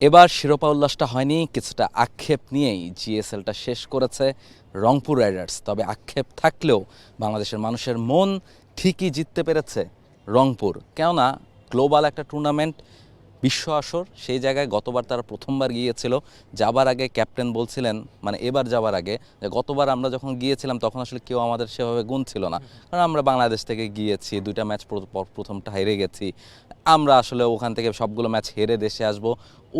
এবার শিরোপা উল্লাসটা হয়নি, কিছুটা আক্ষেপ নিয়েই জিএসএলটা শেষ করেছে রংপুর রাইডার্স। তবে আক্ষেপ থাকলেও বাংলাদেশের মানুষের মন ঠিকই জিততে পেরেছে রংপুর। কেননা গ্লোবাল একটা টুর্নামেন্ট, বিশ্ব আসর, সেই জায়গায় গতবার তারা প্রথমবার গিয়েছিল। যাবার আগে ক্যাপ্টেন বলছিলেন, মানে এবার যাবার আগে, যে গতবার আমরা যখন গিয়েছিলাম তখন আসলে কেউ আমাদের সেভাবে গুণ ছিল না, কারণ আমরা বাংলাদেশ থেকে গিয়েছি, দুইটা ম্যাচ প্রথমটা হেরে গেছি, আমরা আসলে ওখান থেকে সবগুলো ম্যাচ হেরে দেশে আসব,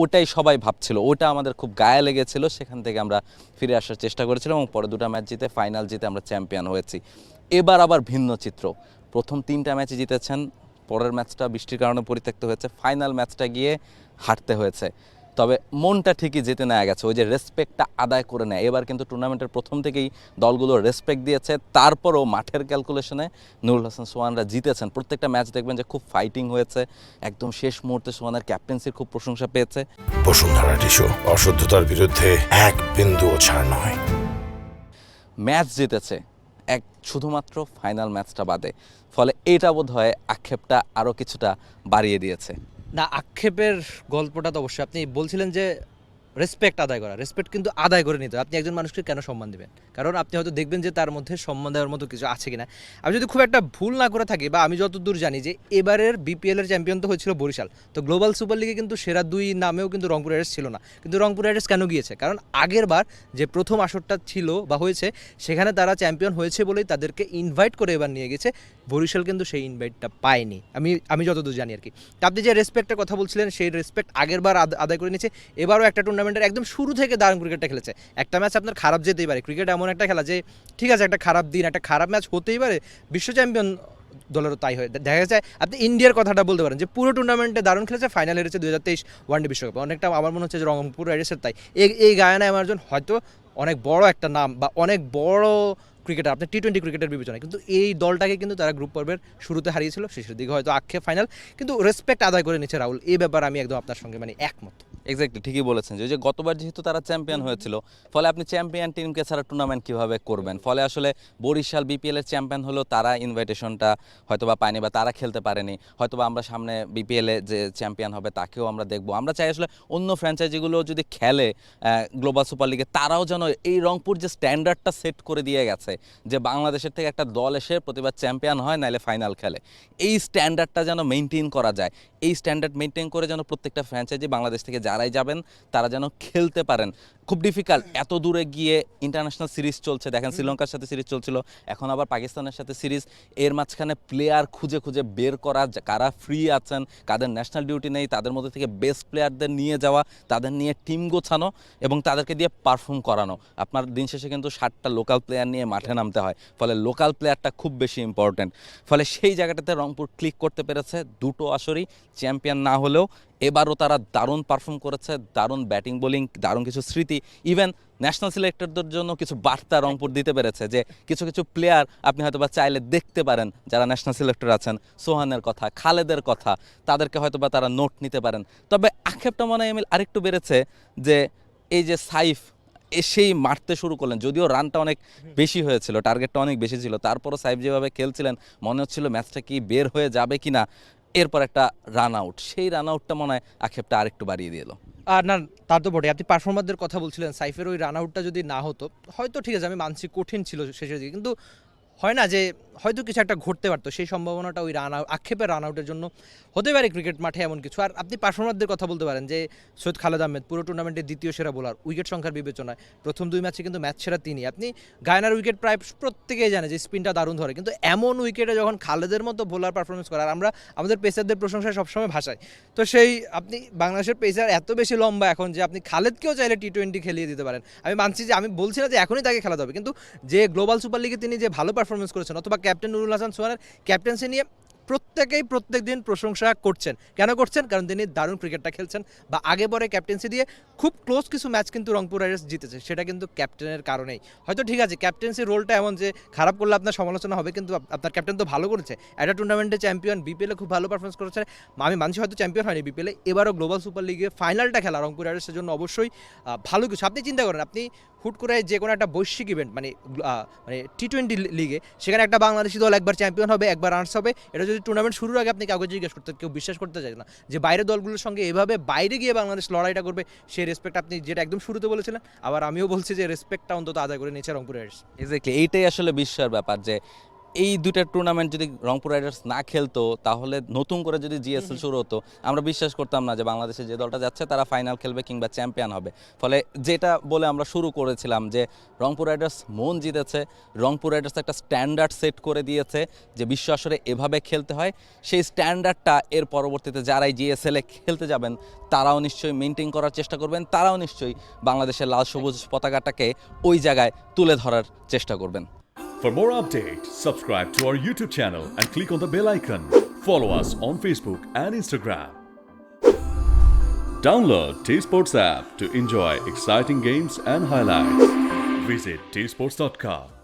ওটাই সবাই ভাবছিল, ওটা আমাদের খুব গায়ে লেগেছিল। সেখান থেকে আমরা ফিরে আসার চেষ্টা করেছিলাম এবং পরে দুটো ম্যাচ জিতে ফাইনাল জিতে আমরা চ্যাম্পিয়ন হয়েছি। এবার আবার ভিন্ন চিত্র, প্রথম তিনটা ম্যাচে জিতেছেন, পরের ম্যাচটা বৃষ্টির কারণে পরিত্যক্ত হয়েছে, ফাইনাল ম্যাচটা গিয়ে হারতে হয়েছে। তবে মনটা ঠিকই জিতে নেওয়া গেছে, ওই যে রেসপেক্টটা আদায় করে নেয়। এবার কিন্তু টুর্নামেন্টের প্রথম থেকেই দলগুলো রেসপেক্ট দিয়েছে, তারপরও মাঠের ক্যালকুলেশনে নুরুল হাসান সোহানরা জিতেছেন। প্রত্যেকটা ম্যাচ দেখবেন যে খুব ফাইটিং হয়েছে, একদম শেষ মুহূর্তে সোহানের ক্যাপ্টেন্সির খুব প্রশংসা পেয়েছে। বসুন্ধরা টিস্যু, অশুদ্ধতার বিরুদ্ধে এক বিন্দুও ছাড় নয়। ম্যাচ জিতেছে শুধুমাত্র ফাইনাল ম্যাচটা বাদে, ফলে এটা বোধ হয় আক্ষেপটা আরও কিছুটা বাড়িয়ে দিয়েছে। না, আক্ষেপের গল্পটা তো অবশ্যই আপনি বলছিলেন যে রেসপেক্ট আদায় করা, রেসপেক্ট কিন্তু আদায় করে নিতে হয়। আপনি একজন মানুষকে কেন সম্মান দেবেন? কারণ আপনি হয়তো দেখবেন যে তার মধ্যে সম্মান দেওয়ার মতো কিছু আছে কিনা। আমি যদি খুব একটা ভুল না করে থাকি, বা আমি যতদূর জানি যে এবারের বিপিএল এর চ্যাম্পিয়ন তো হয়েছিল বরিশাল, তো গ্লোবাল সুপার লিগে কিন্তু সেরা দুই নামেও কিন্তু রংপুর রাইডার্স ছিল না। কিন্তু রংপুর রাইডার্স কেন গিয়েছে? কারণ আগের বার যে প্রথম আসরটা ছিল বা হয়েছে, সেখানে তারা চ্যাম্পিয়ন হয়েছে বলেই তাদেরকে ইনভাইট করে এবার নিয়ে গেছে। বরিশাল কিন্তু সেই ইনভাইটটা পায়নি, আমি যতদূর জানি আর কি। তা আপনি যে রেসপেক্টের কথা বলছিলেন, সেই রেসপেক্ট আগের বার আদায় করে নিয়েছে। এবারও একটা টুর্নামেন্টের একদম শুরু থেকে দারুণ ক্রিকেটটা খেলেছে। একটা ম্যাচ আপনার খারাপ যেতেই পারে, ক্রিকেট এমন একটা খেলা যে ঠিক আছে, একটা খারাপ দিন, একটা খারাপ ম্যাচ হতেই পারে। বিশ্ব চ্যাম্পিয়ন দলেরও তাই হয়, দেখা যায়। আপনি ইন্ডিয়ার কথাটা বলতে পারেন যে পুরো টুর্নামেন্টে দারুণ খেলেছে, ফাইনাল হেরেছে 2023 ওয়ানডে বিশ্বকাপে। অনেকটা আমার মনে হচ্ছে যে রংপুর রাইডার্সের তাই এই গায়ানা এমারজন হয়তো অনেক বড় একটা নাম বা অনেক বড় ক্রিকেটার আপনার টি-20 ক্রিকেটের বিবেচনায়, কিন্তু এই দলটাকে কিন্তু তারা গ্রুপ পর্বের শুরুতে হারিয়েছিল, শেষের দিকে হয়তো আক্ষেপ ফাইনাল, কিন্তু রেসপেক্ট আদায় করে নিচ্ছে রাহুল। এই ব্যাপারে আমি একদম আপনার সঙ্গে একমত। এক্স্যাক্টলি, ঠিকই বলেছেন যে গতবার যেহেতু তারা চ্যাম্পিয়ন হয়েছিল, ফলে আপনি চ্যাম্পিয়ন টিমকে ছাড়া টুর্নামেন্ট কীভাবে করবেন? ফলে আসলে বরিশাল বিপিএলের চ্যাম্পিয়ন হলেও তারা ইনভাইটেশনটা হয়তো বা পায়নি বা তারা খেলতে পারেনি। হয়তো বা আমরা সামনে বিপিএলে যে চ্যাম্পিয়ন হবে তাকেও আমরা দেখবো। আমরা চাই আসলে অন্য ফ্র্যাঞ্চাইজিগুলো যদি খেলে গ্লোবাল সুপার লিগে, তারাও যেন এই রংপুর যে স্ট্যান্ডার্ডটা সেট করে দিয়ে গেছে, যে বাংলাদেশের থেকে একটা দল এসে প্রতিবার চ্যাম্পিয়ন হয়, নাইলে ফাইনাল খেলে, এই স্ট্যান্ডার্ডটা যেন মেনটেন করা যায়। এই স্ট্যান্ডার্ড মেনটেন করে যেন প্রত্যেকটা ফ্র্যাঞ্চাইজি বাংলাদেশ থেকে যারাই যাবেন তারা যেন খেলতে পারেন। খুব ডিফিকাল্ট, এত দূরে গিয়ে ইন্টারন্যাশনাল সিরিজ চলছে, দেখেন শ্রীলঙ্কার সাথে সিরিজ চলছিল, এখন আবার পাকিস্তানের সাথে সিরিজ, এর মাঝখানে প্লেয়ার খুঁজে খুঁজে বের করা, কারা ফ্রি আছেন, কাদের ন্যাশনাল ডিউটি নেই, তাদের মধ্যে থেকে বেস্ট প্লেয়ারদের নিয়ে যাওয়া, তাদের নিয়ে টিম গোছানো এবং তাদেরকে দিয়ে পারফর্ম করানো। আপনার দিন শেষে কিন্তু 60টা লোকাল প্লেয়ার নিয়ে মাঠে নামতে হয়, ফলে লোকাল প্লেয়ারটা খুব বেশি ইম্পর্ট্যান্ট। ফলে সেই জায়গাটাতে রংপুর ক্লিক করতে পেরেছে। দুটো আসরই চ্যাম্পিয়ন না হলেও এবারও তারা দারুণ পারফর্ম করেছে, দারুণ ব্যাটিং বোলিং, দারুণ কিছু স্মৃতি, ইভেন ন্যাশনাল সিলেক্টরদের জন্য কিছু বার্তা রংপুর দিতে পেরেছে, যে কিছু কিছু প্লেয়ার আপনি হয়তো বা চাইলে দেখতে পারেন, যারা ন্যাশনাল সিলেক্টর আছেন, সোহানের কথা, খালেদের কথা, তাদেরকে হয়তো বা তারা নোট নিতে পারেন। তবে আক্ষেপটা মনে হয় এমিল আরেকটু বেড়েছে, যে এই যে সাইফ এসেই মারতে শুরু করলেন, যদিও রানটা অনেক বেশি হয়েছিল, টার্গেটটা অনেক বেশি ছিল, তারপরও সাইফ যেভাবে খেলছিলেন মনে হচ্ছিল ম্যাচটা কি বের হয়ে যাবে কিনা। এরপর একটা রান আউট, সেই রান আউটটা মনে হয় আক্ষেপটা আরেকটু বাড়িয়ে দিল। আর না, তার তো বটে। আপনি পারফর্মারদের কথা বলছিলেন, সাইফের ওই রান আউটটা যদি না হতো হয়তো ঠিক আছে, আমি মানছি কঠিন ছিল শেষের দিকে, কিন্তু হয় না যে হয়তো কিছু একটা ঘটতে পারতো, সেই সম্ভাবনাটা ওই রান আউট, আক্ষেপের রান আউটের জন্য হতে পারে ক্রিকেট মাঠে এমন কিছু। আর আপনি পারফর্মারদের কথা বলতে পারেন যে সৈয়দ খালেদ আহমেদ পুরো টুর্নামেন্টের দ্বিতীয় সেরা বোলার, উইকেট সংখ্যার বিবেচনায় প্রথম দুই ম্যাচে কিন্তু ম্যাচ সেরা তিনি। আপনি গায়নার উইকেট প্রায় প্রত্যেকেই জানে যে স্পিনটা দারুণ ধরে, কিন্তু এমন উইকেটে যখন খালেদের মতো বোলার পারফরমেন্স করে, আর আমরা আমাদের পেসারদের প্রশংসায় সবসময় ভাষায়, তো সেই আপনি বাংলাদেশের পেসার এত বেশি লম্বা এখন যে আপনি খালেদকেও চাইলে টি-20 খেলিয়ে দিতে পারেন। আমি মানছি যে আমি বলছি না যে এখনই তাকে খেলাতে হবে, কিন্তু যে গ্লোবাল সুপার লিগে তিনি যে ভালো পারফরমেন্স করেছেন, অথবা ক্যাপ্টেন নুরুল হাসান সোহানের ক্যাপ্টেন্সি নিয়ে প্রত্যেকেই প্রত্যেক দিন প্রশংসা করছেন। কেন করছেন? কারণ তিনি দারুণ ক্রিকেটটা খেলছেন, বা আগে পরে ক্যাপ্টেন্সি দিয়ে খুব ক্লোজ কিছু ম্যাচ কিন্তু রংপুর রাইডার্স জিতেছে, সেটা কিন্তু ক্যাপ্টেনের কারণেই। হয়তো ঠিক আছে, ক্যাপ্টেন্সির রোলটা এমন যে খারাপ করলে আপনার সমালোচনা হবে, কিন্তু আপনার ক্যাপ্টেন তো ভালো করেছে, একটা টুর্নামেন্টে চ্যাম্পিয়ন, বিপিএলে খুব ভালো পারফরমেন্স করেছে। আমি মানছি হয়তো চ্যাম্পিয়ন হয়নি বিপিএলে, এবারও গ্লোবাল সুপার লিগে ফাইনালটা খেলা রংপুর রাইডার্সের জন্য অবশ্যই ভালো কিছু। আপনি চিন্তা করেন, আপনি হুট করে যে কোনো একটা বৈশ্বিক ইভেন্ট মানে টি-20 লিগে সেখানে একটা বাংলাদেশি দল একবার চ্যাম্পিয়ন হবে, একবার রানার্স হবে, এটা যদি টুর্নামেন্ট শুরুর আগে আপনি কাউকে জিজ্ঞেস করতে, কেউ বিশ্বাস করতে চায় না যে বাইরের দলগুলোর সঙ্গে এভাবে বাইরে গিয়ে বাংলাদেশ লড়াইটা করবে। সেই রেসপেক্ট আপনি যেটা একদম শুরুতে বলেছিলেন, আবার আমিও বলছি যে রেসপেক্টটা অন্তত আদায় করে নিয়েছে রংপুর রাইডার্স। এক্স্যাক্টলি, এইটাই আসলে বিস্ময়ের ব্যাপার যে এই দুইটা টুর্নামেন্ট যদি রংপুর রাইডার্স না খেলতো, তাহলে নতুন করে যদি জিএসএল শুরু হতো, আমরা বিশ্বাস করতাম না যে বাংলাদেশে যে দলটা যাচ্ছে তারা ফাইনাল খেলবে কিংবা চ্যাম্পিয়ন হবে। ফলে যেটা বলে আমরা শুরু করেছিলাম যে রংপুর রাইডার্স মন জিতেছে, রংপুর রাইডার্স একটা স্ট্যান্ডার্ড সেট করে দিয়েছে যে বিশ্ব আসরে এভাবে খেলতে হয়। সেই স্ট্যান্ডার্ডটা এর পরবর্তীতে যারাই জিএসএলে খেলতে যাবেন তারাও নিশ্চয়ই মেনটেন করার চেষ্টা করবেন, তারাও নিশ্চয়ই বাংলাদেশের লাল সবুজ পতাকাটাকে ওই জায়গায় তুলে ধরার চেষ্টা করবেন। For more updates, subscribe to our YouTube channel and click on the bell icon. Follow us on Facebook and Instagram. Download T-Sports app to enjoy exciting games and highlights. Visit tsports.com.